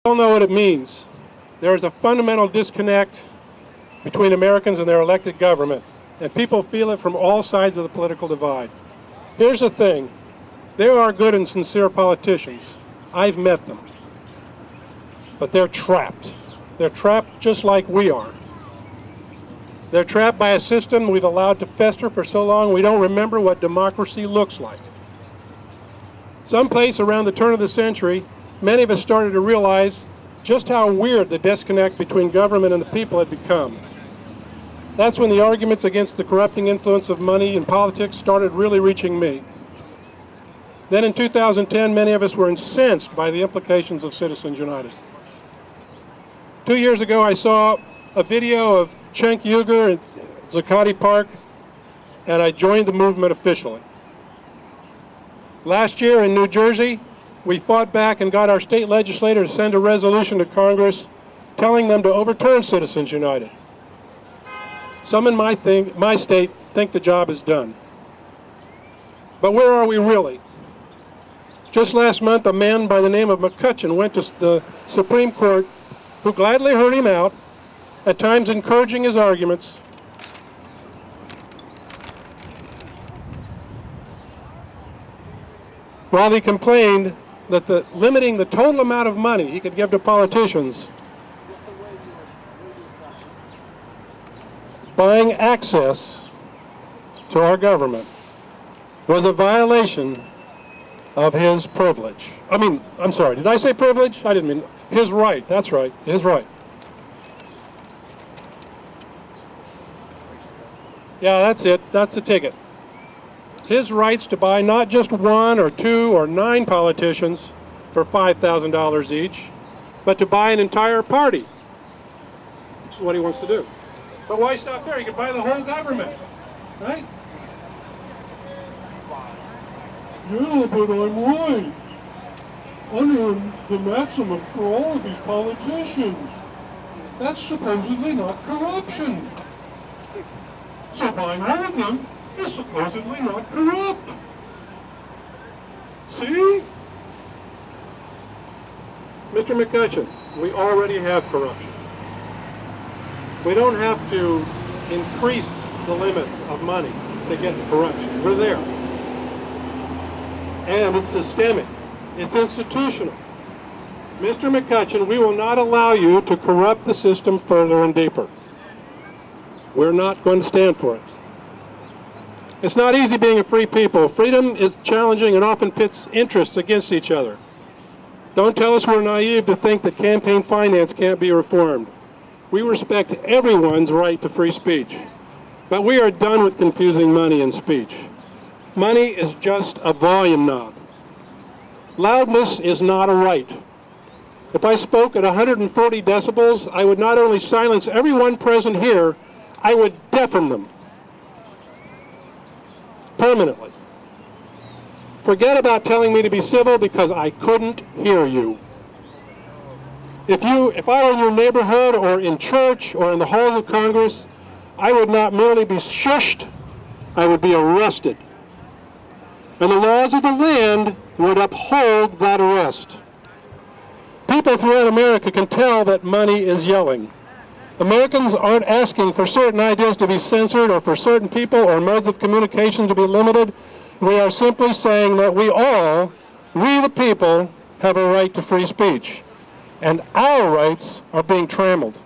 all know what it means. There is a fundamental disconnect between Americans and their elected government, and people feel it from all sides of the political divide. Here's the thing. There are good and sincere politicians. I've met them. But they're trapped. They're trapped just like we are. They're trapped by a system we've allowed to fester for so long we don't remember what democracy looks like. Someplace around the turn of the century, many of us started to realize just how weird the disconnect between government and the people had become. That's when the arguments against the corrupting influence of money in politics started really reaching me. Then in 2010, many of us were incensed by the implications of Citizens United. 2 years ago, I saw a video of Cenk Uygur at Zuccotti Park, and I joined the movement officially. Last year in New Jersey, we fought back and got our state legislator to send a resolution to Congress telling them to overturn Citizens United. Some in my state think the job is done. But where are we really? Just last month, a man by the name of McCutcheon went to the Supreme Court, who gladly heard him out, at times encouraging his arguments. While he complained that limiting the total amount of money he could give to politicians, buying access to our government, was a violation of his privilege. I'm sorry, did I say privilege? I didn't mean his right. That's right, his right. Yeah, that's it. That's the ticket. His rights to buy not just 1 or 2 or 9 politicians for $5,000 each, but to buy an entire party. That's what he wants to do. But why stop there? He could buy the whole government, right? Yeah, but I'm right. Under the maximum for all of these politicians. That's supposedly not corruption. So buying all of them is supposedly not corrupt. See? Mr. McCutcheon, we already have corruption. We don't have to increase the limits of money to get corruption. We're there. And it's systemic. It's institutional. Mr. McCutcheon, we will not allow you to corrupt the system further and deeper. We're not going to stand for it. It's not easy being a free people. Freedom is challenging and often pits interests against each other. Don't tell us we're naive to think that campaign finance can't be reformed. We respect everyone's right to free speech. But we are done with confusing money and speech. Money is just a volume knob. Loudness is not a right. If I spoke at 140 decibels, I would not only silence everyone present here, I would deafen them. Permanently. Forget about telling me to be civil because I couldn't hear you. If I were in your neighborhood or in church or in the halls of Congress, I would not merely be shushed, I would be arrested. And the laws of the land would uphold that arrest. People throughout America can tell that money is yelling. Americans aren't asking for certain ideas to be censored or for certain people or modes of communication to be limited. We are simply saying that we the people, have a right to free speech. And our rights are being trammeled.